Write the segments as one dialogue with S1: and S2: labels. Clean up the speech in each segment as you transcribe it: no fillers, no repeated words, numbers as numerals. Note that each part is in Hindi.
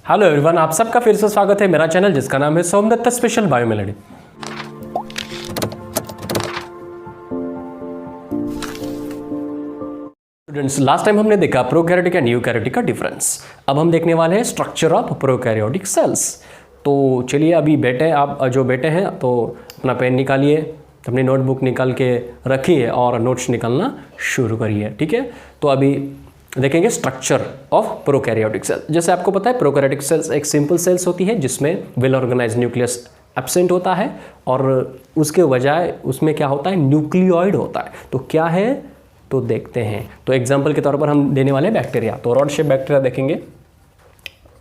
S1: हेलो एवरीवन, आप सबका फिर से स्वागत है मेरा चैनल जिसका नाम है Somdatta special Biomelody. Students, last time हमने देखा प्रोकैरियोटिक एंड यूकैरियोटिक का डिफरेंस। अब हम देखने वाले हैं स्ट्रक्चर ऑफ प्रोकैरियोटिक सेल्स। तो चलिए अभी बैठे, आप जो बैठे हैं तो अपना पेन निकालिए, अपनी नोटबुक निकाल के रखिए और नोट्स निकालना शुरू करिए। ठीक है, तो अभी देखेंगे स्ट्रक्चर ऑफ प्रोकैरियोटिक सेल। जैसे आपको पता है प्रोकैरियोटिक सेल्स एक सिंपल सेल्स होती है जिसमें वेल ऑर्गेनाइज न्यूक्लियस एब्सेंट होता है और उसके बजाय उसमें क्या होता है, न्यूक्लियोइड होता है। तो क्या है तो देखते हैं। तो एग्जांपल के तौर पर हम देने वाले हैं बैक्टीरिया। तो रॉड शेप बैक्टीरिया देखेंगे,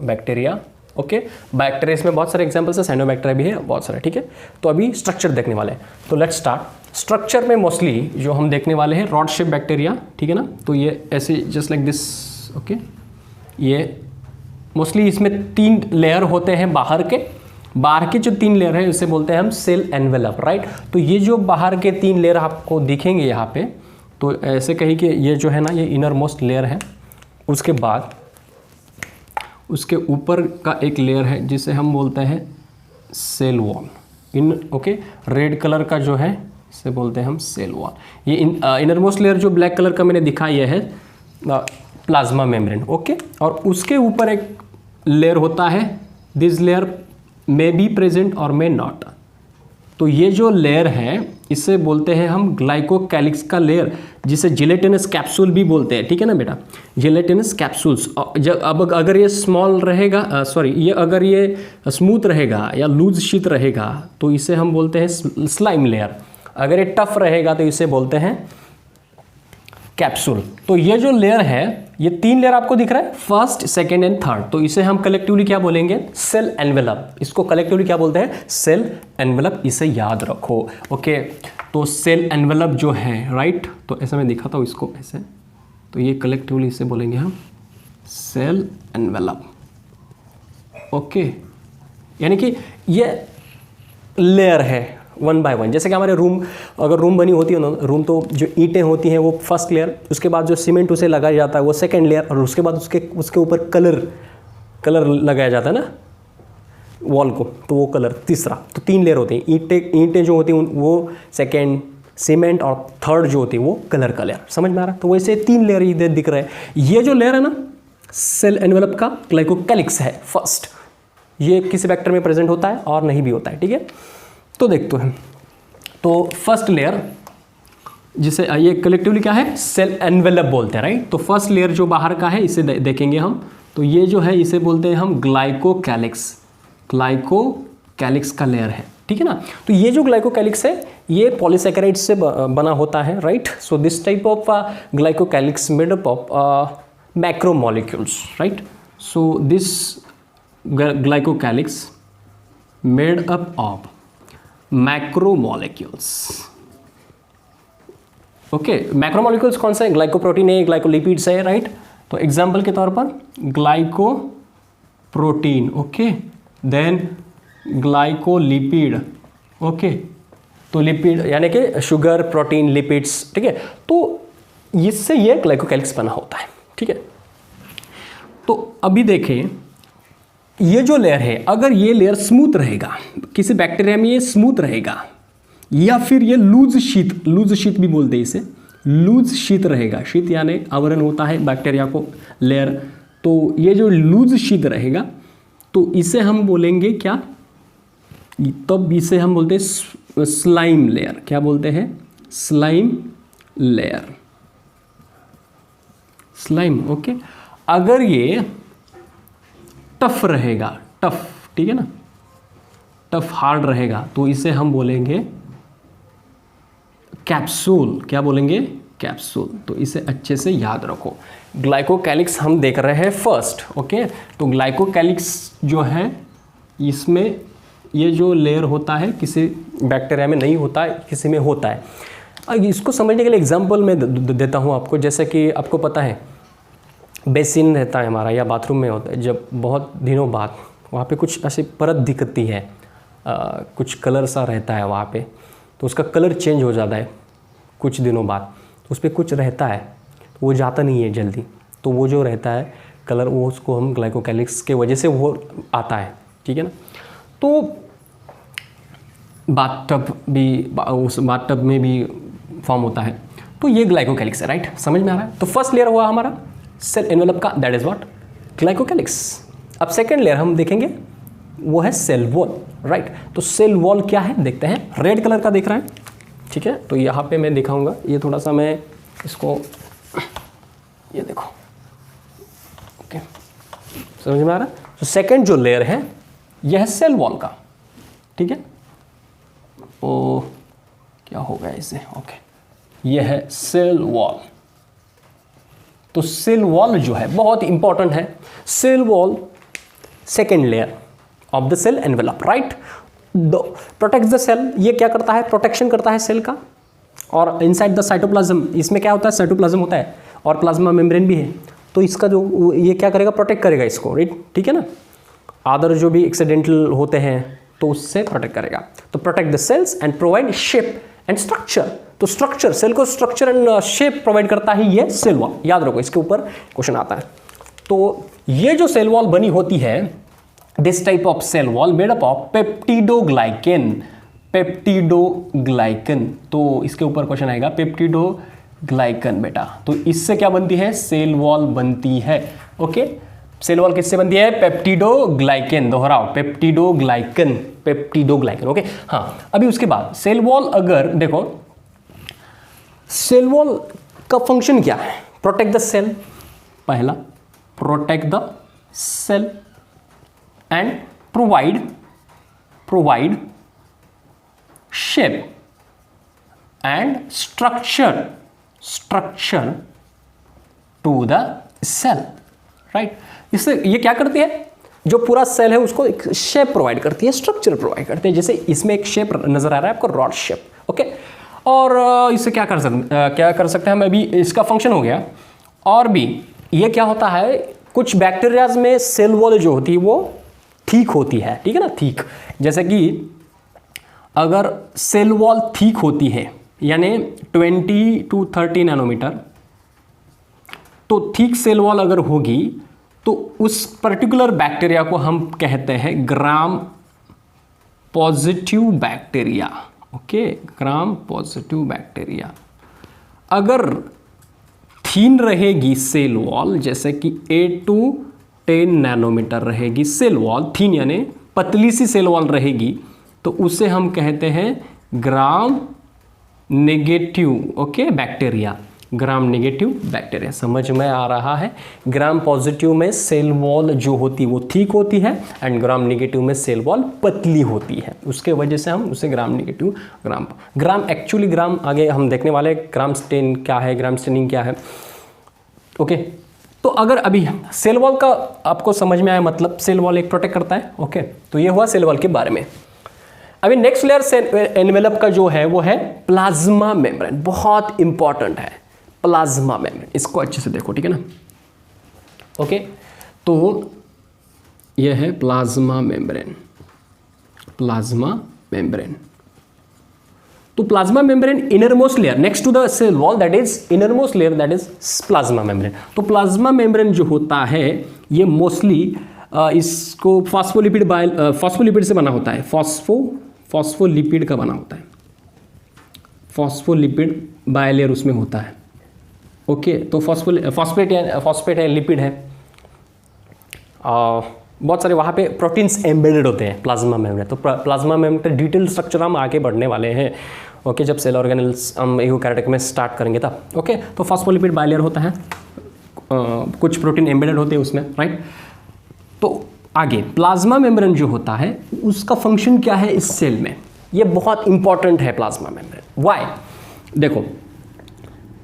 S1: बैक्टीरिया। ओके, बैक्टीरिया इसमें बहुत सारे एग्जांपल्स है, साइनोबैक्टीरिया भी है, बहुत सारे। ठीक है, तो अभी स्ट्रक्चर देखने वाले हैं। तो लेट्स स्टार्ट। स्ट्रक्चर में मोस्टली जो हम देखने वाले हैं रॉड शेप बैक्टीरिया, ठीक है ना। तो ये ऐसे जस्ट लाइक दिस। ओके, ये मोस्टली इसमें 3 लेयर होते हैं बाहर के जो 3 लेयर है उसे बोलते हैं हम सेल एनवेलप, राइट। तो ये जो बाहर के 3 लेयर आपको दिखेंगे यहाँ पे, तो ऐसे कहीं कि ये जो है ना, ये इनर मोस्ट लेयर है। उसके बाद उसके ऊपर का एक लेयर है जिसे हम बोलते हैं cell wall. Okay, red colour का जो है इसे बोलते हैं हम सेल वॉल। ये इनर मोस्ट लेयर जो ब्लैक कलर का मैंने दिखाया है प्लाज्मा मेम्ब्रेन। ओके, और उसके ऊपर एक लेयर होता है, this layer may be present और मे नॉट। तो ये जो लेयर है इसे बोलते हैं हम ग्लाइकोकैलिक्स का लेयर, जिसे जिलेटिनस कैप्सूल भी बोलते हैं। ठीक है ना बेटा, जिलेटिनस कैप्सूल्स। अब अगर ये स्मॉल रहेगा, ये अगर ये स्मूथ रहेगा या लूज शीट रहेगा तो इसे हम बोलते हैं स्लाइम लेयर। अगर ये टफ रहेगा तो इसे बोलते हैं कैप्सूल। तो ये जो लेयर है, ये 3 लेयर आपको दिख रहा है, फर्स्ट, सेकेंड एंड थर्ड। तो इसे हम कलेक्टिवली क्या बोलेंगे, सेल एनवेलप। इसको कलेक्टिवली क्या बोलते हैं, सेल एनवेलप। इसे याद रखो। ओके, तो सेल एनवेलप जो है, राइट, तो ऐसा मैं दिखाता हूँ इसको ऐसे। तो ये कलेक्टिवली इसे बोलेंगे हम सेल एनवेलप। ओके, यानी कि ये लेयर है 1 बाय 1। जैसे कि हमारे रूम, अगर रूम बनी होती है ना, रूम तो जो ईंटें होती हैं वो फर्स्ट लेयर, उसके बाद जो सीमेंट उसे लगाया जाता है वो सेकंड लेयर, और उसके बाद उसके ऊपर कलर लगाया जाता है ना वॉल को, तो वो कलर तीसरा। तो 3 लेयर होते हैं। ईंटें जो होती हैं वो सेकंड, सीमेंट, और थर्ड जो होती है वो कलर का लेयर। समझ में आ रहा है। तो वैसे 3 लेयर इधर दिख रहा है। ये जो लेयर है ना सेल एनवेलप का, ग्लाइकोकैलिक्स है फर्स्ट। ये किसी वेक्टर में प्रेजेंट होता है और नहीं भी होता है। ठीक है, तो देखते हैं। तो फर्स्ट लेयर जिसे ये कलेक्टिवली क्या है, सेल एनवेलप बोलते हैं, राइट। तो फर्स्ट लेयर जो बाहर का है इसे देखेंगे हम। तो ये जो है इसे बोलते हैं हम ग्लाइकोकैलिक्स। ग्लाइकोकैलिक्स का लेयर है, ठीक है ना। तो ये जो ग्लाइकोकैलिक्स है ये पॉलीसैकेराइड से बना होता है, right. So this type of glycocalyx made up of macromolecules, right. So this glycocalyx made up of macromolecules. Okay, macromolecules कौन सा है, ग्लाइकोप्रोटीन है, ग्लाइकोलिपिड्स है, राइट। तो एग्जांपल के तौर पर glycoprotein, okay, then glycolipid. Okay, तो लिपिड यानी कि शुगर, प्रोटीन, लिपिड्स, ठीक है। तो इससे ये ग्लाइकोकैलिक्स बना होता है, ठीक है। तो अभी देखें ये जो लेयर है, अगर ये लेयर स्मूथ रहेगा, किसी बैक्टीरिया में ये स्मूथ रहेगा, या फिर ये लूज शीट भी बोलते हैं इसे, लूज शीट रहेगा। शीट यानी आवरण होता है बैक्टीरिया को, लेयर। तो ये जो लूज शीट रहेगा तो इसे हम बोलेंगे क्या, तब इसे हम बोलते हैं स्लाइम लेयर। क्या बोलते हैं, स्लाइम लेयर, स्लाइम। ओके, अगर ये टफ रहेगा, टफ, ठीक है ना, टफ हार्ड रहेगा तो इसे हम बोलेंगे कैप्सूल। क्या बोलेंगे, कैप्सूल। तो इसे अच्छे से याद रखो। ग्लाइकोकैलिक्स हम देख रहे हैं फर्स्ट। ओके, तो ग्लाइकोकैलिक्स जो है इसमें ये जो लेयर होता है किसी बैक्टीरिया में नहीं होता है, किसी में होता है। अब इसको समझने के लिए एग्जाम्पल मैं देता हूँ आपको। जैसे कि आपको पता है बेसिन रहता है हमारा, या बाथरूम में होता है, जब बहुत दिनों बाद वहाँ पे कुछ ऐसी परत दिखती है, कुछ कलर सा रहता है वहाँ पे, तो उसका कलर चेंज हो जाता है कुछ दिनों बाद। तो उस पर कुछ रहता है, वो जाता नहीं है जल्दी। तो वो जो रहता है कलर वो उसको हम ग्लाइकोकैलिक्स के वजह से वो आता है, ठीक है ना। तो बाथटब भी, उस बाथटब में भी फॉर्म होता है, तो ये ग्लाइकोकैलिक्स है, राइट, समझ में आ रहा है। तो फर्स्ट लेयर हुआ हमारा सेल एनवेलप का, दैट इज व्हाट, ग्लाइकोकैलिक्स। अब सेकेंड लेयर हम देखेंगे, वो है सेल वॉल, राइट। तो सेल वॉल क्या है देखते हैं, रेड कलर का दिख रहा है, ठीक है। तो यहाँ पे मैं दिखाऊंगा, ये थोड़ा सा मैं इसको, ये देखो, ओके, समझ में आ रहा है। तो सेकेंड जो लेयर है यह है सेल वॉल का, ठीक है। ओ क्या होगा इसे, ओके, यह है सेल वॉल। तो सेल वॉल जो है बहुत इंपॉर्टेंट है। Cell wall second layer of the cell envelope, right. Protect the cell, ये क्या करता है, प्रोटेक्शन करता है सेल का। और इनसाइड द साइटोप्लाज्म, इसमें क्या होता है, साइटोप्लाज्म होता है और प्लाज्मा मेम्ब्रेन भी है। तो इसका जो ये क्या करेगा, प्रोटेक्ट करेगा इसको, राइट, ठीक है ना। अदर जो भी एक्सीडेंटल होते हैं तो उससे प्रोटेक्ट करेगा। तो protect the cells and provide shape and structure. तो स्ट्रक्चर, सेल को स्ट्रक्चर एंड शेप प्रोवाइड करता है ये सेल वॉल, याद रखो, इसके ऊपर क्वेश्चन आता है। तो ये जो सेल वॉल बनी होती है, this type of cell wall made up of peptidoglycan, peptidoglycan. तो इसके ऊपर क्वेश्चन आएगा, पेप्टिडोग्लाइकेन बेटा। तो इससे क्या बनती है, सेल वॉल बनती है, ओके। सेल वॉल किससे बनती है, पेप्टिडोग्लाइकेन, दोहराओ, पेप्टिडोग्लाइकेन, पेप्टिडोग्लाइकेन, ओके। हाँ, अभी उसके बाद सेल वॉल, अगर देखो सेल वॉल का फंक्शन क्या है, प्रोटेक्ट द सेल, पहला protect the cell and provide shape and structure to the cell, right. इससे ये क्या करती है, जो पूरा सेल है उसको एक शेप प्रोवाइड करती है, स्ट्रक्चर प्रोवाइड करती है। जैसे इसमें एक शेप नजर आ रहा है आपको, रॉड शेप, ओके। और इससे क्या कर सकते हैं हम, अभी इसका फंक्शन हो गया। और भी ये क्या होता है, कुछ बैक्टीरियाज में सेल वॉल जो होती है वो ठीक होती है, ठीक है ना, ठीक। जैसे कि अगर सेल वॉल ठीक होती है, यानी 20 to 30 नैनोमीटर, तो ठीक सेल वॉल अगर होगी तो उस पर्टिकुलर बैक्टीरिया को हम कहते हैं gram positive bacteria, okay, gram positive bacteria. अगर थीन रहेगी सेल वॉल, जैसे कि 8 to 10 नैनोमीटर रहेगी सेल वॉल, थीन यानी पतली सी सेल वॉल रहेगी, तो उसे हम कहते हैं gram negative, okay, bacteria, gram negative bacteria. समझ में आ रहा है। ग्राम पॉजिटिव में सेल वॉल जो होती है वो ठीक होती है एंड ग्राम नेगेटिव में सेल वॉल पतली होती है, उसके वजह से हम उसे ग्राम नेगेटिव, ग्राम एक्चुअली ग्राम आगे हम देखने वाले, ग्राम स्टेन क्या है, ग्राम स्टेनिंग क्या है, ओके। तो अगर अभी सेल वॉल का आपको समझ में आया, मतलब सेल वॉल एक प्रोटेक्ट करता है, ओके। तो ये हुआ सेल वॉल के बारे में। अभी नेक्स्ट लेयर सेल एनवेलप का जो है वो है प्लाज्मा मेम्ब्रेन, बहुत इंपॉर्टेंट है प्लाज्मा मेम्ब्रेन, इसको अच्छे से देखो, ठीक है ना, ओके। तो यह है प्लाज्मा मेम्ब्रेन, प्लाज्मा मेम्ब्रेन। तो plasma membrane innermost layer next to the cell wall, that is innermost layer, that is plasma membrane. तो प्लाज्मा मेम्ब्रेन जो होता है ये मोस्टली इसको फॉस्फोलिपिड से बना होता है, फॉस्फोलिपिड का बना होता है, फॉस्फोलिपिड बायलेयर उसमें होता है, ओके। तो फॉस्फेट है, लिपिड है, बहुत सारे वहाँ पे प्रोटीन्स एम्बेडेड होते हैं प्लाज्मा मेम्ब्रेन। तो प्लाज्मा मेम्ब्रेन डिटेल स्ट्रक्चर हम आगे बढ़ने वाले हैं, ओके, जब सेल ऑर्गेनेल्स हम यूकैरियोटिक में स्टार्ट करेंगे तब, ओके। तो फॉस्फोलिपिड बायलेयर होता है, कुछ प्रोटीन एम्बेडेड होते हैं उसमें, राइट। तो आगे प्लाज्मा मेम्ब्रेन जो होता है उसका फंक्शन क्या है इस सेल में, ये बहुत इंपॉर्टेंट है प्लाज्मा मेम्ब्रेन। वाई, देखो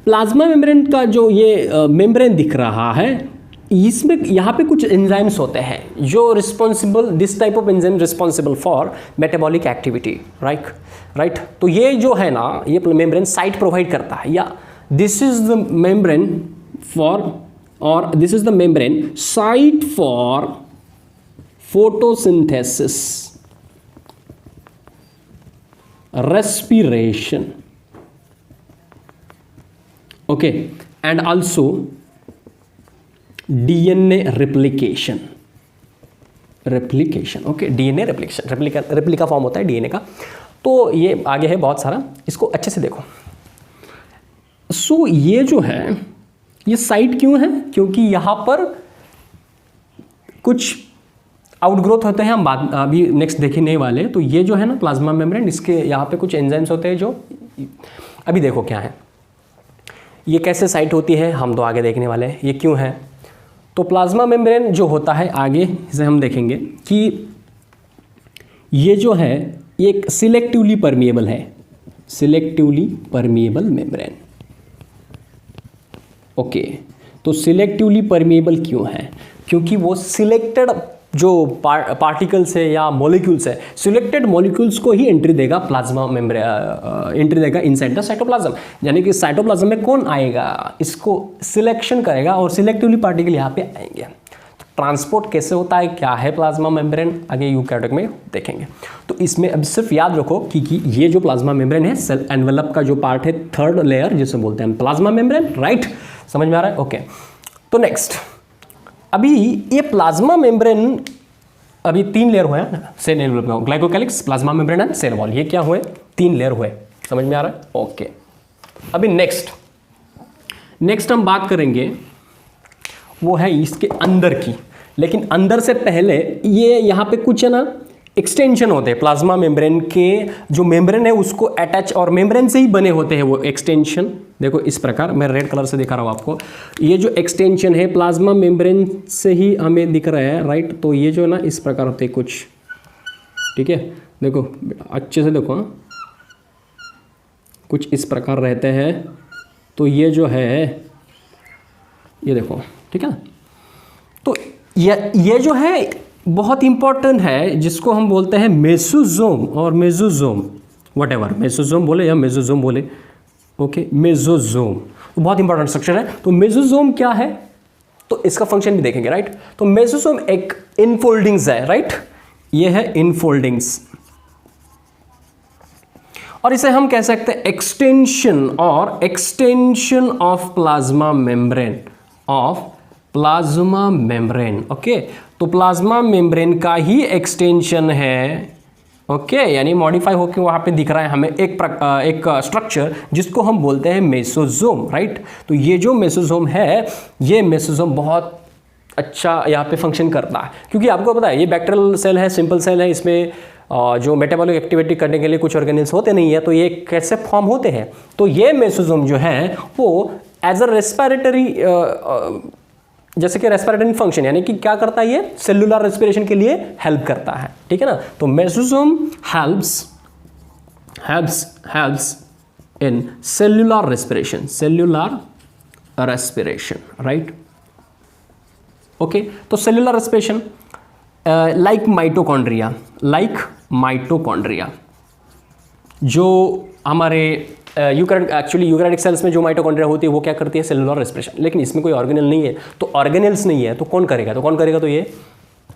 S1: प्लाज्मा मेम्ब्रेन का जो ये मेम्ब्रेन दिख रहा है, इसमें यहाँ पे कुछ एंजाइम्स होते हैं जो responsible, this type of enzyme responsible for metabolic activity, right. तो ये जो है ना, ये मेम्ब्रेन साइट प्रोवाइड करता है, या this is the membrane for, और this is the membrane site for photosynthesis, respiration, okay, and also DNA replication, okay, DNA replication, replica form होता है डीएनए का। तो ये आगे है बहुत सारा, इसको अच्छे से देखो। सो ये जो है ये साइट क्यों है, क्योंकि यहाँ पर कुछ आउटग्रोथ होते हैं, हम बाद अभी नेक्स्ट देखने वाले। तो ये जो है ना प्लाज्मा मेम्ब्रेन, इसके यहाँ पे कुछ एंजाइम्स होते हैं जो अभी देखो क्या है, ये कैसे साइट होती है हम तो आगे देखने वाले हैं, ये क्यों है। तो प्लाज्मा मेम्ब्रेन जो होता है आगे इसे हम देखेंगे कि ये जो है एक सिलेक्टिवली परमिएबल है, सिलेक्टिवली परमिएबल मेम्ब्रेन। ओके, तो सिलेक्टिवली परमिएबल क्यों है, क्योंकि वो सिलेक्टेड जो पार्टिकल्स है या मॉलिक्यूल्स है, सिलेक्टेड मॉलिक्यूल्स को ही एंट्री देगा प्लाज्मा मेम्ब्रेन, एंट्री देगा इनसाइड द साइटोप्लाज्म। यानी कि साइटोप्लाज्म में कौन आएगा, इसको सिलेक्शन करेगा और सिलेक्टिवली पार्टिकल यहाँ पे आएंगे। तो ट्रांसपोर्ट कैसे होता है, क्या है प्लाज्मा मेम्ब्रेन, आगे यूकैरियोटिक में देखेंगे। तो इसमें अब सिर्फ याद रखो कि ये जो प्लाज्मा मेम्ब्रेन है, सेल एनवेलप का जो पार्ट है, थर्ड लेयर जिसे बोलते हैं प्लाज्मा मेम्ब्रेन, राइट, समझ में आ रहा है। ओके, तो नेक्स्ट अभी ये प्लाज्मा मेम्ब्रेन अभी 3 लेयर हुए हैं, cell envelope, glycocalyx, plasma membrane and cell wall, ये क्या हुए, 3 लेयर हुए, समझ में आ रहा है। ओके, अभी नेक्स्ट हम बात करेंगे वो है इसके अंदर की, लेकिन अंदर से पहले ये यहाँ पे कुछ है ना एक्सटेंशन होते हैं प्लाज्मा मेम्ब्रेन के, जो मेम्ब्रेन है उसको अटैच, और मेम्ब्रेन से ही बने होते हैं वो एक्सटेंशन। देखो इस प्रकार, मैं रेड कलर से दिखा रहा हूँ आपको, ये जो एक्सटेंशन है प्लाज्मा मेम्ब्रेन से ही हमें दिख रहा है, राइट। तो ये जो ना इस प्रकार होते हैं कुछ, ठीक है, देखो अच्छे से देखो, कुछ इस प्रकार रहते हैं। तो ये जो है ये देखो, ठीक है। तो ये जो है बहुत इंपॉर्टेंट है, जिसको हम बोलते हैं मेसोजोम और मेसोजोम, व्हाटएवर, मेसोजोम बोले या मेसोजोम बोले, ओके, मेसोजोम तो बहुत इंपॉर्टेंट स्ट्रक्चर है। तो मेसोजोम क्या है, तो इसका फंक्शन भी देखेंगे, राइट। तो मेसोजोम एक इनफोल्डिंग्स है, राइट, ये है इनफोल्डिंग्स, और इसे हम कह सकते हैं extension of plasma membrane, okay. तो प्लाज्मा मेम्ब्रेन का ही एक्सटेंशन है, ओके, यानी मॉडिफाई होकर वहाँ पे दिख रहा है हमें एक स्ट्रक्चर जिसको हम बोलते हैं मेसोजोम, राइट। तो ये जो मेसोजोम है, ये मेसोजोम बहुत अच्छा यहाँ पे फंक्शन करता है, क्योंकि आपको पता है ये बैक्टीरियल सेल है, सिंपल सेल है, इसमें जो मेटाबॉलिक एक्टिविटी करने के लिए कुछ ऑर्गेनेल्स होते नहीं है, तो ये कैसे फॉर्म होते हैं। तो ये मेसोजोम जो है वो एज अ रेस्पिरेटरी, जैसे कि रेस्पिरेटरी फंक्शन, यानी कि क्या करता है, ये सेलुलर रेस्पिरेशन के लिए हेल्प करता है, ठीक है ना। तो mesosome helps in cellular respiration, right. Okay, तो सेलुलर रेस्पिरेशन लाइक माइटोकॉन्ड्रिया, जो हमारे यूकैरियोटिक सेल्स में जो माइटोकॉन्ड्रिया होती है वो क्या करती है, सेलुलर रेस्पिरेशन। लेकिन इसमें कोई ऑर्गेनेल नहीं है, तो ऑर्गेनेल्स नहीं है तो कौन करेगा, तो ये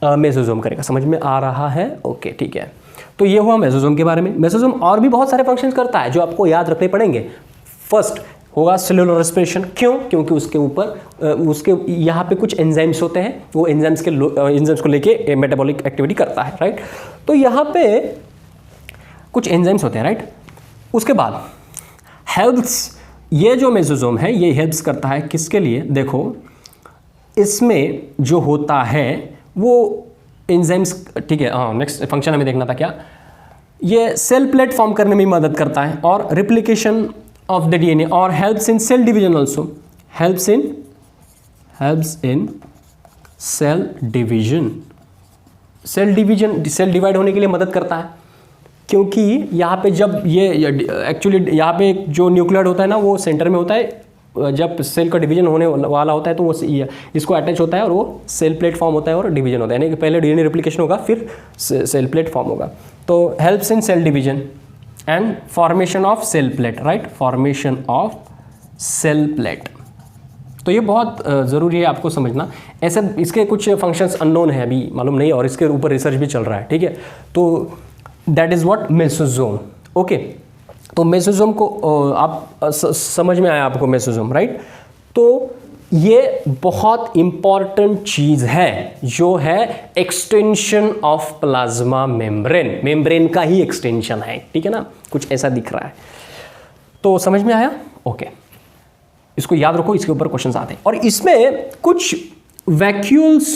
S1: मेसोजोम करेगा। समझ में आ रहा है, ओके, ठीक है। तो ये हुआ मेसोजोम के बारे में। मेसोजोम और भी बहुत सारे फंक्शन करता है जो आपको याद रखने पड़ेंगे। फर्स्ट होगा सेलुलर रेस्पिरेशन, क्यों, क्योंकि उसके ऊपर उसके यहाँ पे कुछ एंजाइम्स होते हैं, वो एंजाइम्स को लेके मेटाबॉलिक एक्टिविटी करता है, राइट। तो यहाँ पे कुछ एंजाइम्स होते हैं, राइट। उसके बाद हेल्प्स, ये जो मेसोजोम है ये हेल्प्स करता है किसके लिए, देखो इसमें जो होता है वो एंजाइम्स, ठीक है। हाँ, नेक्स्ट फंक्शन हमें देखना था क्या, ये सेल प्लेट फॉर्म करने में मदद करता है, और रिप्लिकेशन ऑफ द डीएनए, और helps in cell division also, helps in cell divide होने के लिए मदद करता है। क्योंकि यहाँ पे जब ये एक्चुअली यहाँ पे जो न्यूक्लियोटाइड होता है ना, वो सेंटर में होता है, जब सेल का डिवीजन होने वाला होता है तो वो इसको अटैच होता है और वो सेल प्लेट फॉर्म होता है और डिवीजन होता है, यानी कि पहले डीएनए रिप्लिकेशन होगा फिर सेल प्लेट फॉर्म होगा। तो helps in cell division and formation of cell plate, right, formation of cell plate. तो ये बहुत ज़रूरी है आपको समझना। ऐसे इसके कुछ फंक्शंस अननोन है, अभी मालूम नहीं, और इसके ऊपर रिसर्च भी चल रहा है, ठीक है। तो दैट इज़ व्हाट मेसोजोम, ओके। तो मेसोजोम को आप समझ में आया आपको मेसोजोम, राइट। तो ये बहुत इंपॉर्टेंट चीज है जो है extension of plasma membrane, membrane का ही एक्सटेंशन है, ठीक है ना, कुछ ऐसा दिख रहा है। तो समझ में आया? ओके, इसको याद रखो, इसके ऊपर क्वेश्चंस आते हैं। और इसमें कुछ vacuoles,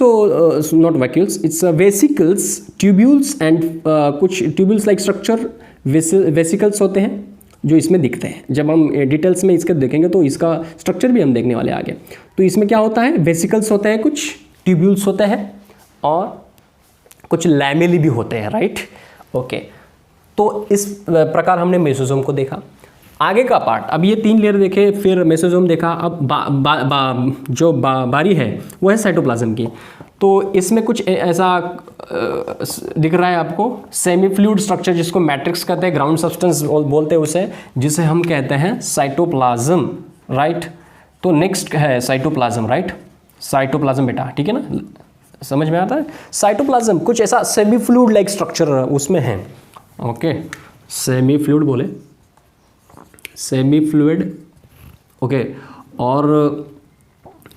S1: not vacuoles, it's vesicles, tubules and कुछ ट्यूब्यूल्स लाइक स्ट्रक्चर वेसिकल्स होते हैं जो इसमें दिखते हैं। जब हम डिटेल्स में इसके देखेंगे तो इसका स्ट्रक्चर भी हम देखने वाले आगे। तो इसमें क्या होता है, वेसिकल्स होते हैं, कुछ ट्यूब्यूल्स होते हैं और कुछ लैमेली भी होते हैं, राइट? ओके, तो इस प्रकार हमने मेसोसोम को देखा। आगे का पार्ट, अब ये 3 लेयर देखे, फिर मेसोसोम देखा, अब बारी है वो है साइटोप्लाज्म की। तो इसमें कुछ ऐसा दिख रहा है आपको, सेमी फ्लूइड स्ट्रक्चर जिसको मैट्रिक्स कहते हैं, ग्राउंड सब्सटेंस बोलते हैं उसे, जिसे हम कहते हैं साइटोप्लाज्म, राइट? तो नेक्स्ट है साइटोप्लाज्म, राइट? साइटोप्लाज्म बेटा, ठीक है ना, समझ में आता है? साइटोप्लाज्म कुछ ऐसा सेमी फ्लूइड लाइक स्ट्रक्चर उसमें है। ओके, सेमी फ्लूइड बोले, सेमी फ्लूइड, ओके। और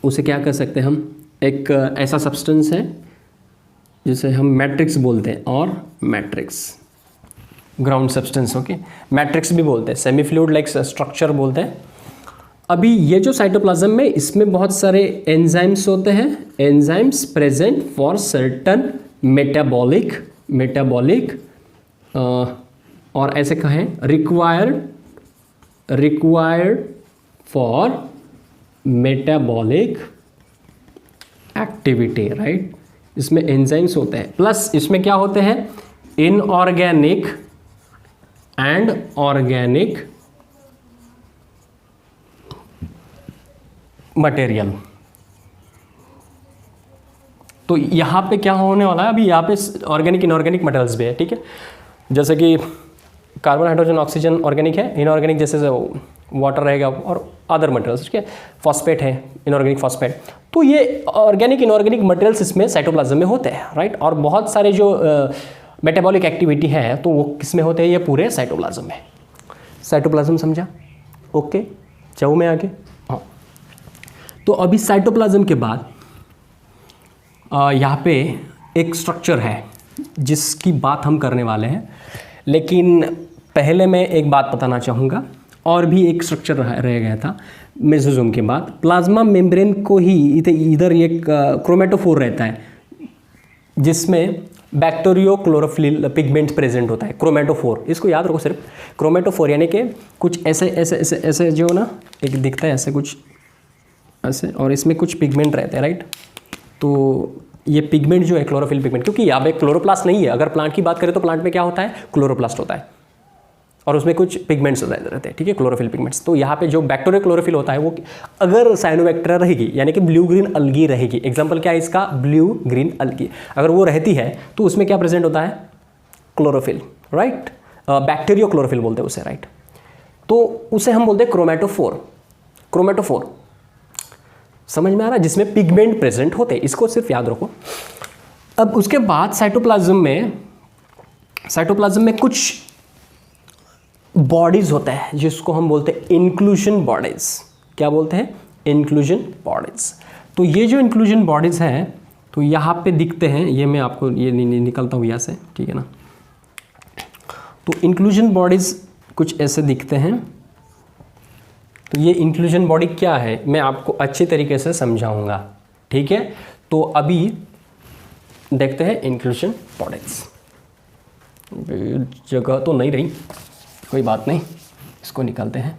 S1: उसे क्या कर सकते हैं हम, एक ऐसा सब्सटेंस है जिसे हम मैट्रिक्स बोलते हैं, और matrix ground substance, okay, matrix भी बोलते हैं, सेमी फ्लूइड लाइक स्ट्रक्चर बोलते हैं। अभी ये जो साइटोप्लाज्म में, इसमें बहुत सारे एंजाइम्स होते हैं, enzymes present for certain metabolic और ऐसे कहें required for metabolic activity, right? इसमें एंजाइम्स होते हैं, प्लस इसमें क्या होते हैं, इनऑर्गेनिक एंड ऑर्गेनिक मटेरियल। तो यहाँ पे क्या होने वाला है, अभी यहाँ पे ऑर्गेनिक इनऑर्गेनिक मटेरियल्स भी है, ठीक है? जैसे कि कार्बन, हाइड्रोजन, ऑक्सीजन ऑर्गेनिक है, इनऑर्गेनिक जैसे वाटर रहेगा और अदर मटेरियल्स, ठीक है? फॉस्फेट है, इनऑर्गेनिक फॉस्फेट। तो ये ऑर्गेनिक इनऑर्गेनिक मटेरियल्स इसमें साइटोप्लाज्म में होते हैं, राइट? और बहुत सारे जो मेटाबॉलिक एक्टिविटी है तो वो किस में होते हैं, ये पूरे साइटोप्लाज्म में। साइटोप्लाज्म समझा? ओके, जाऊँ मैं आगे? हाँ, तो अभी साइटोप्लाज्म के बाद यहाँ पे एक स्ट्रक्चर है जिसकी बात हम करने वाले हैं, लेकिन पहले मैं एक बात बताना चाहूँगा। और भी एक स्ट्रक्चर रह गया था मेसोसोम के बाद, प्लाज्मा मेम्ब्रेन को ही इधर एक क्रोमेटोफोर रहता है जिसमें बैक्टीरियो क्लोरोफिल पिगमेंट प्रेजेंट होता है, क्रोमेटोफोर। इसको याद रखो सिर्फ, क्रोमेटोफोर यानी कि कुछ ऐसे ऐसे ऐसे ऐसे जो ना एक दिखता है ऐसे कुछ ऐसे, और इसमें कुछ पिगमेंट रहते हैं, राइट? तो ये पिगमेंट जो है क्लोरोफिल पिगमेंट, क्योंकि यहाँ पे क्लोरोप्लास्ट नहीं है। अगर प्लांट की बात करें तो प्लांट में क्या होता है, क्लोरोप्लास्ट होता है और उसमें कुछ पिगमेंट्स रहते हैं, ठीक है, क्लोरोफिल पिगमेंट्स। तो यहाँ पे जो बैक्टीरिया क्लोरोफिल होता है वो अगर साइनोबैक्टीरिया रहेगी, यानी कि ब्लू ग्रीन अलगी रहेगी, एग्जांपल क्या है इसका, ब्लू ग्रीन अलगी, अगर वो रहती है तो उसमें क्या प्रेजेंट होता है, क्लोरोफिल, राइट? बैक्टीरियो क्लोरोफिल बोलते हैं उसे, राइट? तो उसे हम बोलते हैं क्रोमेटोफोर। क्रोमेटोफोर समझ में आ रहा है, जिसमें पिगमेंट प्रेजेंट होते हैं, इसको सिर्फ याद रखो। अब उसके बाद साइटोप्लाज्म में कुछ बॉडीज होता है जिसको हम बोलते हैं इंक्लूजन बॉडीज। क्या बोलते हैं, इंक्लूजन बॉडीज। तो ये जो इंक्लूजन बॉडीज हैं तो यहाँ पे दिखते हैं, ये मैं आपको ये निकलता हूँ यहाँ से, ठीक है ना? तो इंक्लूजन बॉडीज कुछ ऐसे दिखते हैं। तो ये इंक्लूजन बॉडी क्या है मैं आपको अच्छी तरीके से समझाऊंगा, ठीक है? तो अभी देखते हैं इंक्लूजन बॉडीज। जगह तो नहीं रही, कोई बात नहीं, इसको निकालते हैं,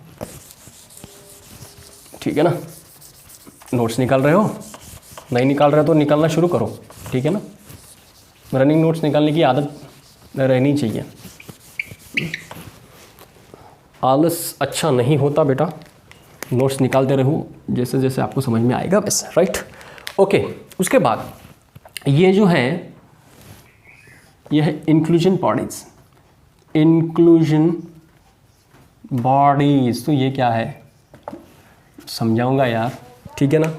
S1: ठीक है ना? नोट्स निकाल रहे हो, नहीं निकाल रहे हो तो निकालना शुरू करो, ठीक है ना? रनिंग नोट्स निकालने की आदत रहनी चाहिए। आलस अच्छा नहीं होता बेटा, नोट्स निकालते रहो, जैसे जैसे आपको समझ में आएगा वैसे, राइट? ओके, उसके बाद ये जो है ये है इंक्लूजन बॉडीज। इंक्लूजन बॉडीज, तो ये क्या है समझाऊंगा यार, ठीक है ना?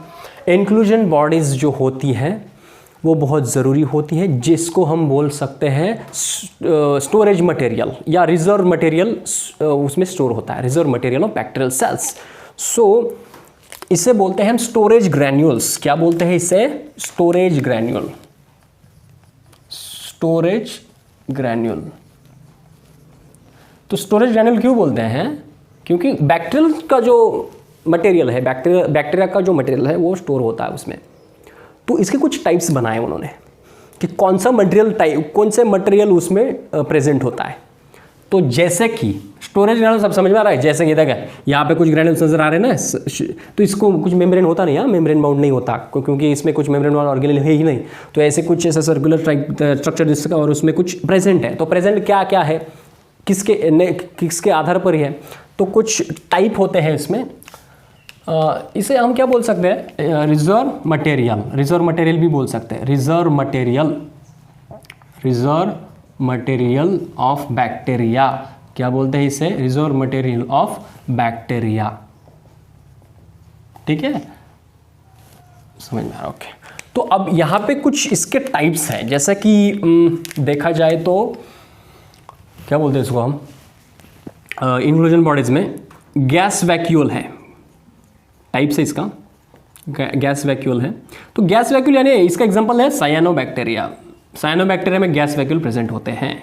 S1: इंक्लूजन बॉडीज जो होती हैं वो बहुत ज़रूरी होती है, जिसको हम बोल सकते हैं स्टोरेज मटेरियल या रिजर्व मटेरियल, उसमें स्टोर होता है, reserve material of bacterial cells. So इसे बोलते हैं हम स्टोरेज ग्रैन्यूल्स। क्या बोलते हैं इसे? Storage granule, storage granule. तो स्टोरेज ग्रैन्यूल क्यों बोलते हैं? क्योंकि बैक्टीरियल का जो मटेरियल है, बैक्टीरिया का जो मटेरियल है वो स्टोर होता है उसमें। तो इसके कुछ टाइप्स बनाए उन्होंने कि कौन सा मटेरियल टाइप, कौन से मटेरियल उसमें प्रेजेंट होता है। तो जैसे कि स्टोरेज ग्रैन्यूल सब समझ में आ रहा है? जैसे कि देखा यहाँ पे कुछ ग्रैन्यूल्स नजर आ रहे हैं ना, तो इसको कुछ मेम्ब्रेन होता नहीं है, मेम्ब्रेन बाउंड नहीं होता क्योंकि इसमें कुछ मेम्ब्रेन वाला ऑर्गेनेल है ही नहीं। तो ऐसे कुछ ऐसा सर्कुलर स्ट्रक्चर जिसका और उसमें कुछ प्रेजेंट है। तो प्रेजेंट क्या क्या है, किसके आधार पर ही है? तो कुछ टाइप होते हैं इसमें। इसे हम क्या बोल सकते हैं? रिजर्व मटेरियल, रिजर्व मटेरियल भी बोल सकते हैं। Reserve material, reserve material of bacteria. क्या बोलते हैं इसे? Reserve material of bacteria. ठीक है, समझ में आ रहा? ओके। तो अब यहाँ पे कुछ इसके टाइप्स हैं, जैसे कि देखा जाए तो क्या बोलते हैं इसको हम, इंक्लूजन बॉडीज में गैस वैक्यूल है, टाइप से इसका गैस वैक्यूल है। तो गैस वैक्यूल यानी इसका एग्जांपल है साइनोबैक्टीरिया। साइनोबैक्टीरिया में गैस वैक्यूल प्रेजेंट होते हैं।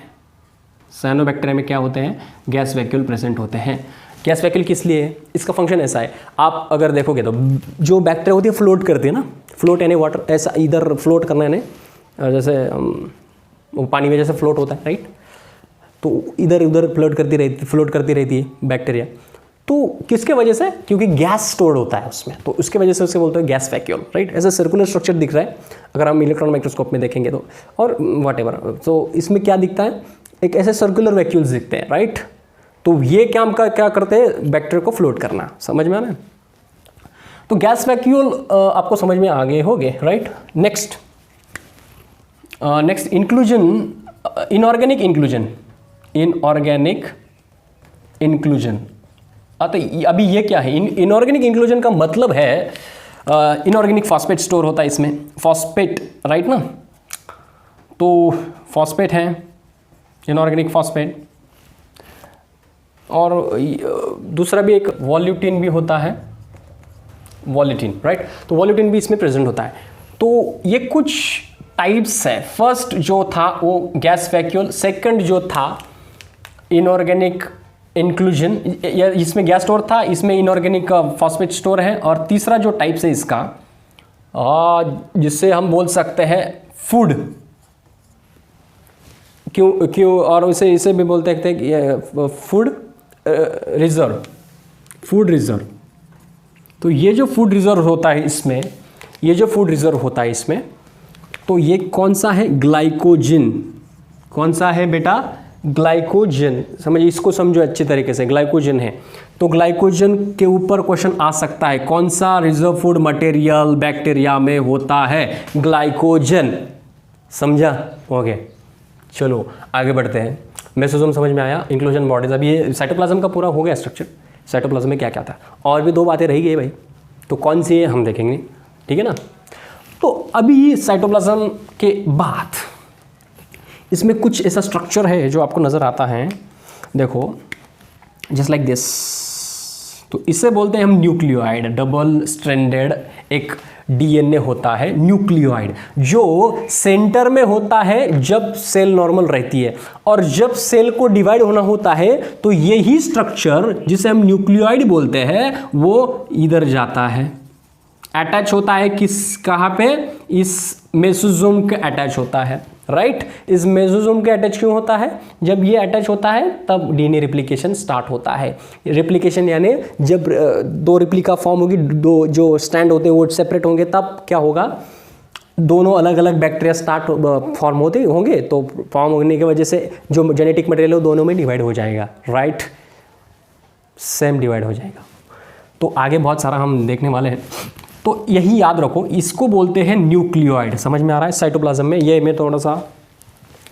S1: साइनोबैक्टीरिया में क्या होते हैं? गैस वैक्यूल प्रेजेंट होते हैं। गैस वैक्यूल किस लिए है? इसका फंक्शन ऐसा है, आप अगर देखोगे तो जो बैक्टीरिया होती है फ्लोट करती है ना, फ्लोट यानी वाटर, ऐसा इधर फ्लोट करना यानी जैसे पानी में जैसे फ्लोट होता है, राइट? तो इधर उधर फ्लोट करती रहती है बैक्टीरिया। तो किसके वजह से? क्योंकि गैस स्टोर्ड होता है उसमें, तो उसके वजह से उसे बोलते हैं गैस वैक्यूल, राइट? ऐसा सर्कुलर स्ट्रक्चर दिख रहा है अगर हम इलेक्ट्रॉन माइक्रोस्कोप में देखेंगे तो, और व्हाटएवर। तो इसमें क्या दिखता है? एक ऐसे सर्कुलर वैक्यूल्स दिखते हैं, राइट? तो ये क्या करते हैं? बैक्टीरिया को फ्लोट करना। समझ में आ रहा है? तो गैस वैक्यूल आपको समझ में आ गए होंगे, right? Next inclusion, inorganic inclusion, inorganic inclusion. तो अभी ये क्या है? इनऑर्गेनिक इंक्लूजन का मतलब है इनऑर्गेनिक फॉस्फेट स्टोर होता है इसमें, फॉस्फेट, राइट ना? तो फॉस्फेट है, इनऑर्गेनिक फॉस्फेट, और दूसरा भी एक वॉल्यूटिन भी होता है, वॉल्यूटिन, राइट? तो वॉल्यूटिन भी इसमें प्रेजेंट होता है। तो ये कुछ टाइप्स है। फर्स्ट जो था वो गैस वैक्यूल, सेकंड जो था इनऑर्गेनिक इंक्लूजन, इसमें गैस स्टोर था, इसमें इनऑर्गेनिक फॉस्फेट स्टोर है, और तीसरा जो टाइप्स है इसका जिससे हम बोल सकते हैं फूड, क्यों और इसे भी बोलते हैं कि फूड रिजर्व, फूड रिजर्व। तो ये जो फूड रिजर्व होता है इसमें, ये जो फूड रिजर्व होता है इसमें, तो ये कौन सा है? ग्लाइकोजन। कौन सा है बेटा? ग्लाइकोजन। समझिए, इसको समझो अच्छी तरीके से, ग्लाइकोजन है। तो ग्लाइकोजन के ऊपर क्वेश्चन आ सकता है, कौन सा रिजर्व फूड मटेरियल बैक्टीरिया में होता है? ग्लाइकोजन। समझा? ओके, चलो आगे बढ़ते हैं। मेसोसोम समझ में आया, इंक्लूजन बॉडीज। अब ये साइटोप्लाज्म का पूरा हो गया स्ट्रक्चर। साइटोप्लाज्म में क्या क्या था, और भी दो बातें रह गई भाई, तो कौन सी है हम देखेंगे, ठीक है ना? तो अभी साइटोप्लाज्म के बाद इसमें कुछ ऐसा स्ट्रक्चर है जो आपको नज़र आता है, देखो, जस्ट लाइक दिस। तो इसे बोलते हैं हम न्यूक्लियोइड, डबल स्ट्रैंडेड एक डीएनए होता है न्यूक्लियोइड, जो सेंटर में होता है जब सेल नॉर्मल रहती है, और जब सेल को डिवाइड होना होता है तो यही स्ट्रक्चर जिसे हम न्यूक्लियोइड बोलते हैं वो इधर जाता है, अटैच होता है किस, कहाँ पे? इस मेसोसोम के अटैच होता है, राइट? इस मेसोसोम के अटैच क्यों होता है? जब ये अटैच होता है तब डीएनए रेप्लिकेशन स्टार्ट होता है। रेप्लिकेशन यानी जब दो रेप्लिका फॉर्म होगी, दो जो स्टैंड होते हैं वो सेपरेट होंगे, तब क्या होगा? दोनों अलग अलग बैक्टीरिया फॉर्म होते होंगे, तो फॉर्म होने की वजह से जो जेनेटिक मटेरियल है वो दोनों में डिवाइड हो जाएगा, राइट? सेम डिवाइड हो जाएगा। तो आगे बहुत सारा हम देखने वाले हैं, तो यही याद रखो, इसको बोलते हैं न्यूक्लियोइड। समझ में आ रहा है? साइटोप्लाज्म में ये मैं थोड़ा सा,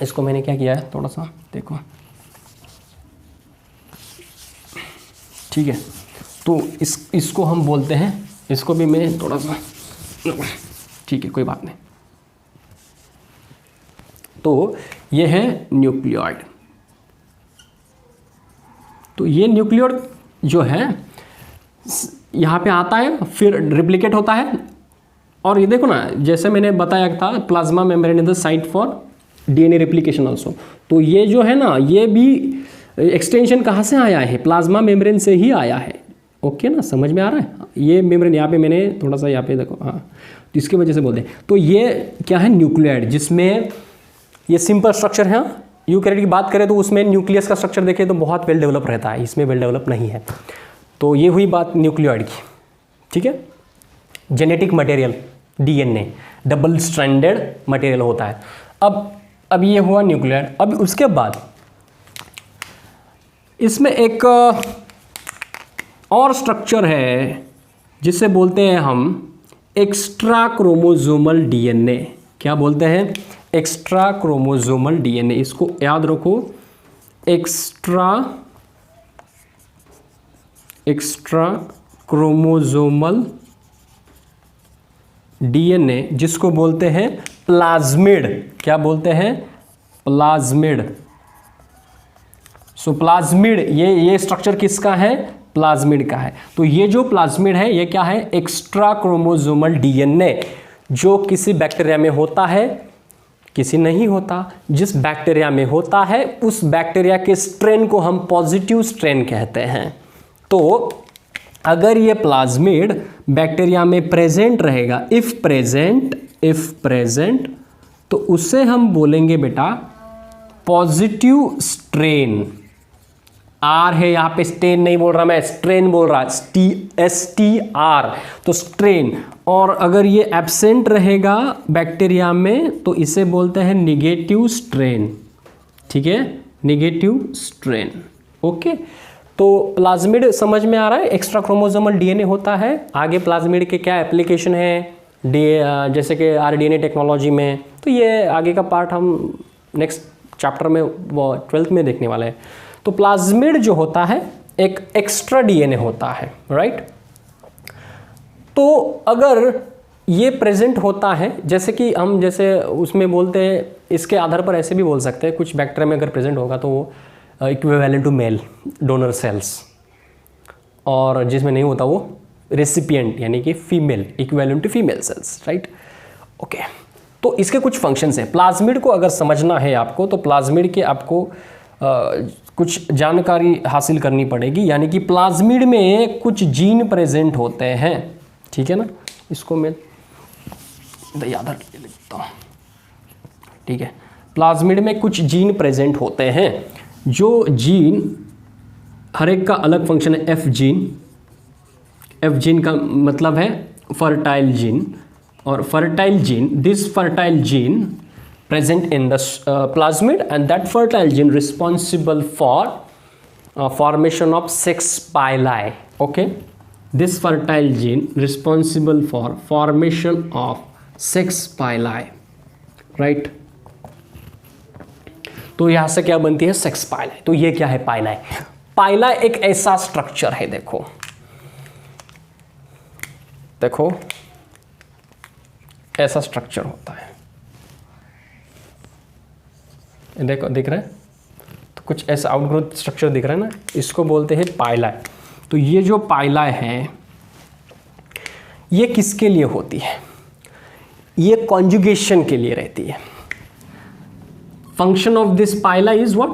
S1: इसको मैंने क्या किया है, थोड़ा सा देखो, ठीक है? तो इसको हम बोलते हैं, इसको भी मैं थोड़ा सा, ठीक है, कोई बात नहीं। तो ये है न्यूक्लियोइड। तो ये न्यूक्लियोइड जो है यहाँ पे आता है, फिर रिप्लिकेट होता है। और ये देखो ना, जैसे मैंने बताया था, plasma membrane is the site for DNA replication also. तो ये जो है ना, ये भी एक्सटेंशन कहाँ से आया है? प्लाज्मा मेम्ब्रेन से ही आया है। ओके ना, समझ में आ रहा है? ये मेम्ब्रेन यहाँ पे मैंने थोड़ा सा यहाँ पे देखो, हाँ, तो इसकी वजह से बोलते हैं। तो ये क्या है? न्यूक्लियाइड, जिसमें ये सिंपल स्ट्रक्चर है। यूकैरियोट की बात करें तो उसमें न्यूक्लियस का स्ट्रक्चर देखें तो बहुत वेल डेवलप रहता है, इसमें वेल डेवलप नहीं है। तो ये हुई बात न्यूक्लियोइड की, ठीक है। Genetic material DNA double stranded material होता है। अब ये हुआ न्यूक्लियोइड। अब उसके बाद इसमें एक और स्ट्रक्चर है जिसे बोलते हैं हम एक्स्ट्रा क्रोमोसोमल डीएनए। क्या बोलते हैं? Extra chromosomal DNA. इसको याद रखो, एक्स्ट्रा क्रोमोसोमल डीएनए, जिसको बोलते हैं प्लाज्मिड। क्या बोलते हैं? प्लाज्मिड। सो प्लाज्मिड, ये स्ट्रक्चर किसका है? प्लाज्मिड का है। तो ये जो प्लाज्मिड है, ये क्या है? एक्स्ट्रा क्रोमोसोमल डीएनए, जो किसी बैक्टीरिया में होता है, किसी नहीं होता। जिस बैक्टीरिया में होता है, उस बैक्टीरिया के स्ट्रेन को हम पॉजिटिव स्ट्रेन कहते हैं। तो अगर ये प्लाज्मिड बैक्टीरिया में प्रेजेंट रहेगा, इफ प्रेजेंट, तो उसे हम बोलेंगे बेटा पॉजिटिव स्ट्रेन। आर है यहाँ पे, स्ट्रेन नहीं बोल रहा मैं, स्ट्रेन बोल रहा, STR, तो स्ट्रेन। और अगर ये एब्सेंट रहेगा बैक्टीरिया में तो इसे बोलते हैं निगेटिव स्ट्रेन, ठीक है, निगेटिव स्ट्रेन। ओके, तो प्लाज्मिड समझ में आ रहा है, एक्स्ट्रा क्रोमोसोमल डीएनए होता है। आगे प्लाज्मिड के क्या एप्लीकेशन है जैसे कि RDNA टेक्नोलॉजी में, तो ये आगे का पार्ट हम नेक्स्ट चैप्टर में, वो 12th में देखने वाले हैं। तो प्लाज्मिड जो होता है एक एक्स्ट्रा डीएनए होता है, राइट। तो अगर ये प्रेजेंट होता है, जैसे कि हम जैसे उसमें बोलते हैं, इसके आधार पर ऐसे भी बोल सकते हैं, कुछ बैक्टीरिया में अगर प्रेजेंट होगा तो वो equivalent to male donor cells, और जिसमें नहीं होता वो रेसिपिएंट यानी कि female, equivalent to female cells, right. Okay, तो इसके कुछ फंक्शंस हैं। प्लाज्मिड को अगर समझना है आपको, तो प्लाज्मिड के आपको कुछ जानकारी हासिल करनी पड़ेगी, यानी कि प्लाज्मिड में कुछ जीन प्रेजेंट होते हैं, ठीक है ना। इसको मैं याद रख लिखता हूँ, ठीक है। प्लाज्मिड में कुछ जीन प्रेजेंट होते हैं, जो जीन हर एक का अलग फंक्शन है। F जीन का मतलब है फर्टाइल जीन, और fertile gene, this fertile gene present in the plasmid, and that fertile gene responsible for formation of sex pili. Okay, this fertile gene responsible for formation of sex pili, right. तो यहां से क्या बनती है? सेक्स पाइलाई। तो ये क्या है? पाइलाई। पाइला एक ऐसा स्ट्रक्चर है, देखो ऐसा स्ट्रक्चर होता है, देखो दिख रहा है, तो कुछ ऐसा आउटग्रोथ स्ट्रक्चर दिख रहा है ना, इसको बोलते हैं पाइला। तो ये जो पाइला है, ये किसके लिए होती है? ये कॉन्जुगेशन के लिए रहती है। Function of this pili is what?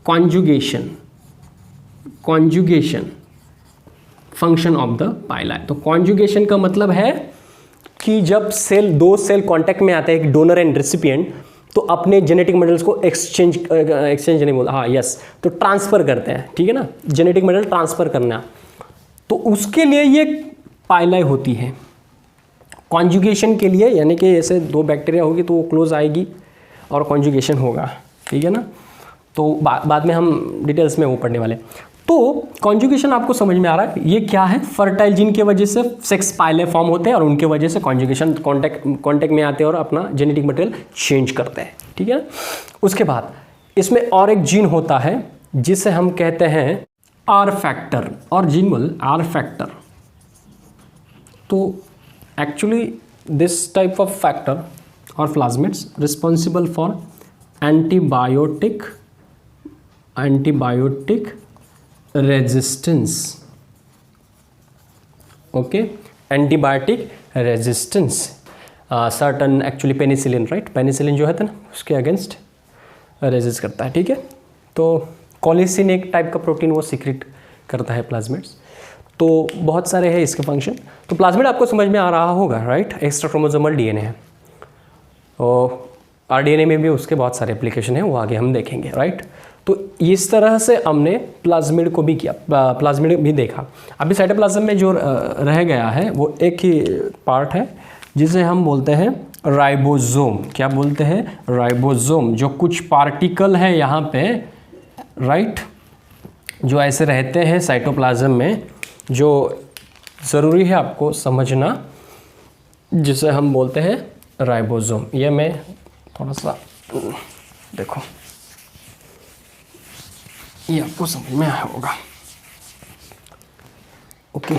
S1: Conjugation function of the pili. तो कॉन्जुगेशन का मतलब है कि जब दो सेल कांटेक्ट में आते हैं, एक डोनर एंड रेसिपिएंट, तो अपने जेनेटिक मटेरियल्स को एक्सचेंज नहीं बोलता, हाँ यस, तो ट्रांसफ़र करते हैं, ठीक है ना, जेनेटिक मटेरियल ट्रांसफ़र करना, तो उसके लिए ये पाइलाई होती है। कॉन्जुगेशन के लिए, यानी कि ऐसे दो बैक्टीरिया होगी तो वो क्लोज आएगी और कॉन्जुगेशन होगा, ठीक है ना। तो बाद में हम डिटेल्स में वो पढ़ने वाले। तो कॉन्जुगेशन आपको समझ में आ रहा है, ये क्या है? फर्टाइल जीन की वजह से सेक्स पाइले फॉर्म होते हैं और उनके वजह से कॉन्जुगेशन कॉन्टेक्ट में आते हैं और अपना जेनेटिक मटेरियल चेंज करते हैं, ठीक है। उसके बाद इसमें और एक जीन होता है जिसे हम कहते हैं आर फैक्टर, और जीन बोल आर फैक्टर। तो actually this type of factor और plasmids responsible for antibiotic resistance, okay, antibiotic resistance, certain actually penicillin, right, penicillin जो है था ना उसके अगेंस्ट रेजिस्ट करता है, ठीक है। तो कोलिसिन एक टाइप का प्रोटीन वो सीक्रेट करता है प्लाज्मिड्स। तो बहुत सारे हैं इसके फंक्शन। तो प्लाज्मिड आपको समझ में आ रहा होगा, राइट, एक्स्ट्रा क्रोमोसोमल डीएनए है और आरडीएनए में भी उसके बहुत सारे एप्लीकेशन हैं, वो आगे हम देखेंगे, राइट। तो इस तरह से हमने प्लाज्मिड को भी किया, प्लाज्मिड भी देखा। अभी साइटोप्लाज्म में जो रह गया है वो एक ही पार्ट है जिसे हम बोलते हैं राइबोसोम। क्या बोलते हैं? राइबोसोम। जो कुछ पार्टिकल है यहाँ पे, राइट, जो ऐसे रहते हैं साइटोप्लाज्म में, जो ज़रूरी है आपको समझना, जिसे हम बोलते हैं राइबोसोम। ये मैं थोड़ा सा देखो, ये आपको समझ में आया होगा, ओके,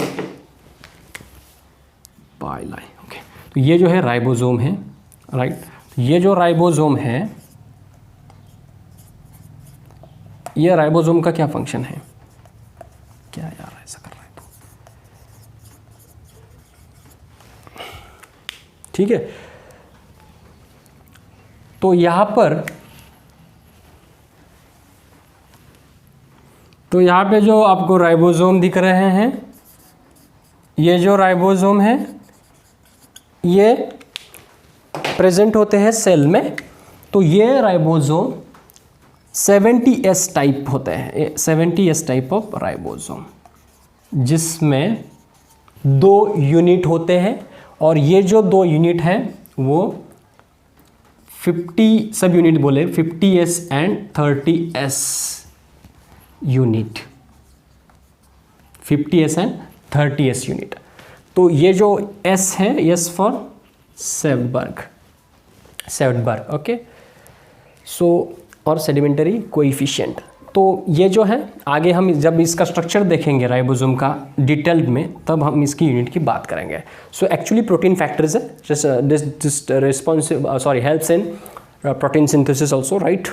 S1: पाइलाई, ओके। तो ये जो है राइबोसोम है, राइट। ये जो राइबोसोम है, ये राइबोसोम का क्या फंक्शन है? क्या यार ऐसा कर रहा है तो, ठीक है। तो यहां पे जो आपको राइबोसोम दिख रहे हैं, ये जो राइबोसोम है ये प्रेजेंट होते हैं सेल में। तो ये राइबोसोम 70S टाइप होते हैं, 70S टाइप ऑफ राइबोसोम, जिसमें 2 यूनिट होते हैं। और ये जो 2 यूनिट है वो 50 सब यूनिट बोले, 50S and 30S unit, 50S and 30S unit. तो ये जो S है, S फॉर सेवबर्ग, ओके। सो और सेडिमेंटरी कोएफिशिएंट। तो ये जो है आगे हम जब इसका स्ट्रक्चर देखेंगे राइबोसोम का डिटेल्ड में, तब हम इसकी यूनिट की बात करेंगे। सो एक्चुअली प्रोटीन फैक्टर्स है, this responsive helps in protein synthesis also, right.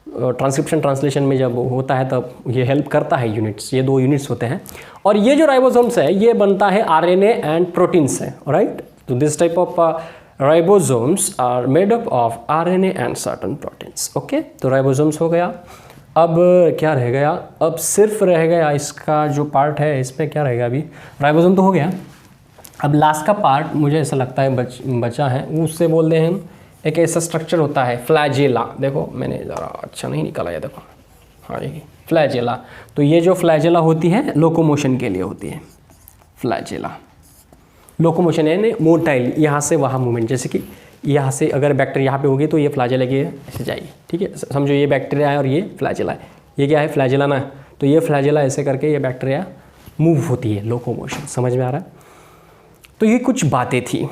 S1: Transcription translation में जब होता है तब ये हेल्प करता है यूनिट्स, ये 2 यूनिट्स होते हैं। और ये जो राइबोसोम्स है ये बनता है आरएनए एंड प्रोटीन से, राइट। तो this type of ribosomes are made up of RNA and certain proteins, okay. तो राइबोसोम्स हो गया। अब क्या रह गया? अब सिर्फ रह गया इसका जो पार्ट है, इसमें क्या रहेगा? अभी राइबोसोम तो हो गया, अब लास्ट का पार्ट मुझे ऐसा लगता है बचा है, उससे बोलते हैं हम, एक ऐसा स्ट्रक्चर होता है फ्लैजेला। देखो मैंने ज़रा अच्छा नहीं निकाला, ये देखो, हाँ ये फ्लैजेला। तो ये जो फ्लैजेला होती है लोकोमोशन के लिए होती है, फ्लैजेला लोकोमोशन यानी मोटाइल, यहाँ से वहाँ मूवमेंट। जैसे कि यहाँ से अगर बैक्टीरिया यहाँ पे होगी तो ये फ्लैजेला की ऐसे जाएगी, ठीक है। समझो ये बैक्टीरिया है और ये फ्लैजेला है, ये क्या है? फ्लैजेला ना। तो ये फ्लैजेला ऐसे करके ये बैक्टीरिया मूव होती है, लोकोमोशन। समझ में आ रहा है? तो ये कुछ बातें थी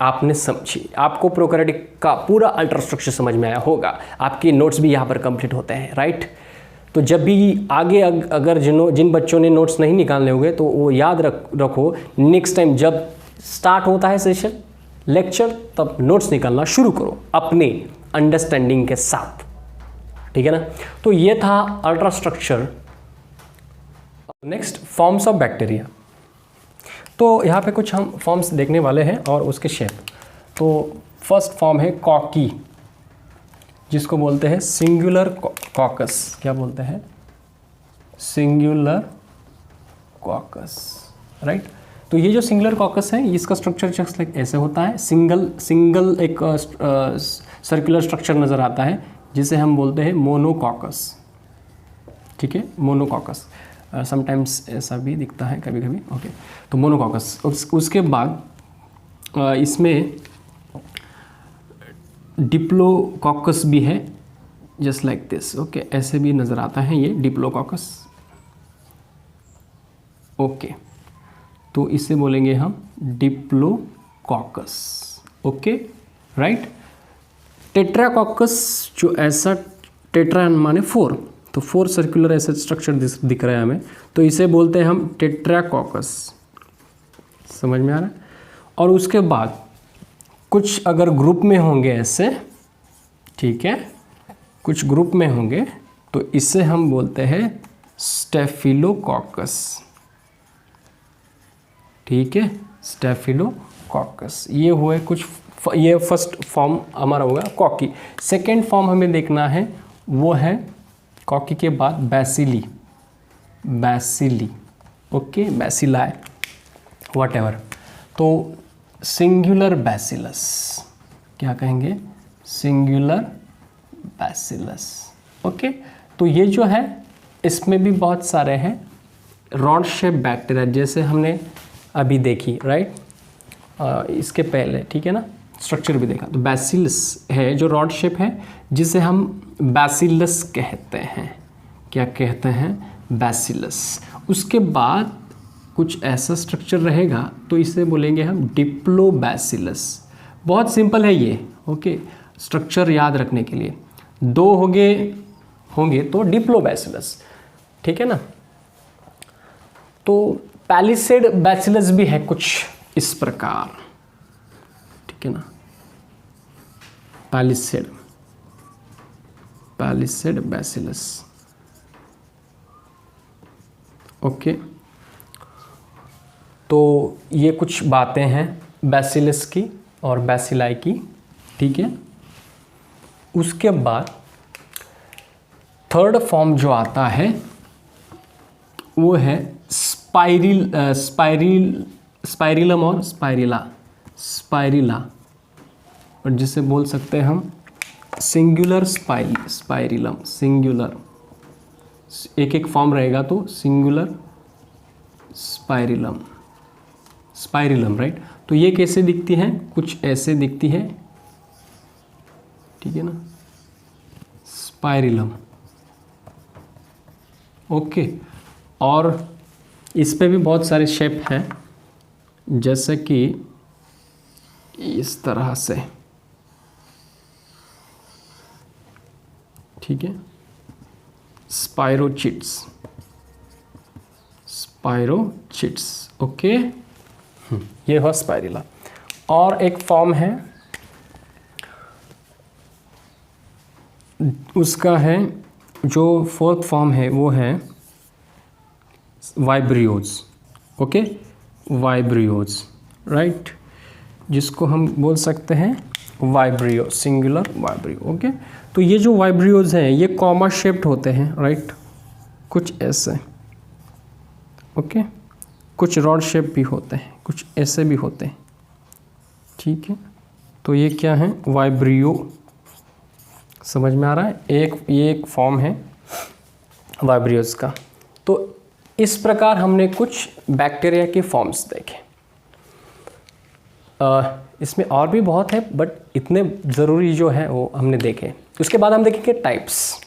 S1: आपने समझी, आपको प्रोकैरियोटिक का पूरा अल्ट्रास्ट्रक्चर समझ में आया होगा। आपके नोट्स भी यहाँ पर कंप्लीट होते हैं, राइट। तो जब भी आगे अगर जिन बच्चों ने नोट्स नहीं निकालने होंगे तो वो याद रखो, नेक्स्ट टाइम जब स्टार्ट होता है सेशन लेक्चर, तब नोट्स निकालना शुरू करो अपने अंडरस्टैंडिंग के साथ, ठीक है ना। तो ये था ultrastructure. Next, forms of bacteria. तो यहाँ पे कुछ हम फॉर्म्स देखने वाले हैं और उसके शेप। तो फर्स्ट फॉर्म है कॉकी, जिसको बोलते हैं सिंगुलर कॉकस। क्या बोलते हैं? Singular caucus, right. तो ये जो सिंगुलर कॉकस है, इसका स्ट्रक्चर जस्ट लाइक ऐसे होता है, सिंगल एक सर्कुलर स्ट्रक्चर नज़र आता है, जिसे हम बोलते हैं मोनोकॉकस, ठीक है, मोनोकॉकस। समटाइम्स ऐसा भी दिखता है कभी कभी, ओके। तो मोनोकॉकस। उसके बाद इसमें डिप्लोकॉकस भी है, जस्ट लाइक दिस, ओके। ऐसे भी नज़र आता है ये डिप्लोकॉकस, ओके। तो इसे बोलेंगे हम डिप्लोकॉकस, ओके, राइट। टेट्राकॉकस, जो ऐसा, टेट्रा माने 4, तो 4 सर्कुलर ऐसे स्ट्रक्चर दिख रहा है हमें, तो इसे बोलते हैं हम टेट्राकॉकस। समझ में आ रहा है? और उसके बाद कुछ अगर ग्रुप में होंगे ऐसे, ठीक है, कुछ ग्रुप में होंगे तो इसे हम बोलते हैं स्टेफिलोकॉकस, ठीक है, स्टेफिलोकोकस। ये हुए कुछ, ये फर्स्ट फॉर्म हमारा होगा कॉकी। सेकेंड फॉर्म हमें देखना है, वो है कॉकी के बाद बैसिली, ओके, बैसिलाई व्हाटएवर। तो सिंगुलर बैसिलस, क्या कहेंगे, सिंगुलर बैसिलस, ओके। तो ये जो है इसमें भी बहुत सारे हैं रॉड शेप बैक्टीरिया, जैसे हमने अभी देखी, राइट, इसके पहले, ठीक है ना, स्ट्रक्चर भी देखा। तो बैसिलस है जो रॉड शेप है, जिसे हम बैसिलस कहते हैं। क्या कहते हैं, बैसिलस। उसके बाद कुछ ऐसा स्ट्रक्चर रहेगा तो इसे बोलेंगे हम डिप्लोबैसिलस। बहुत सिंपल है ये, ओके, स्ट्रक्चर याद रखने के लिए। दो होंगे तो डिप्लोबैसिलस, ठीक है ना। तो पैलिसेड बैसिलस भी है कुछ इस प्रकार, ठीक है ना, पैलिसेड बैसिलस, ओके। तो ये कुछ बातें हैं बैसिलस की और बैसिलाई की, ठीक है। उसके बाद थर्ड फॉर्म जो आता है वो है स्पाइरिलम और स्पाइरिला, और जिसे बोल सकते हैं हम सिंगुलर स्पाइरिलम, सिंगुलर, एक फॉर्म रहेगा तो सिंगुलर स्पाइरिलम, राइट। तो ये कैसे दिखती है, कुछ ऐसे दिखती है, ठीक है ना, स्पाइरिलम, ओके। और इस पे भी बहुत सारे शेप हैं, जैसे कि इस तरह से, ठीक है, स्पाइरोचिट्स, ओके, ये हुआ स्पाइरिला। और एक फॉर्म है, उसका है जो फोर्थ फॉर्म है वो है वाइब्रियोज, ओके, वाइब्रियोज, राइट, जिसको हम बोल सकते हैं वाइब्रियो, सिंगुलर वाइब्रियो, ओके। तो ये जो वाइब्रियोज हैं ये कॉमा शेप्ड होते हैं, राइट, कुछ ऐसे, ओके, कुछ रॉड शेप भी होते हैं, कुछ ऐसे भी होते हैं, ठीक है। तो ये क्या है, वाइब्रियो, समझ में आ रहा है, ये एक फॉर्म है वाइब्रियोज का। तो इस प्रकार हमने कुछ बैक्टीरिया के फॉर्म्स देखे। इसमें और भी बहुत है, बट इतने ज़रूरी जो है वो हमने देखे। उसके बाद हम देखेंगे टाइप्स।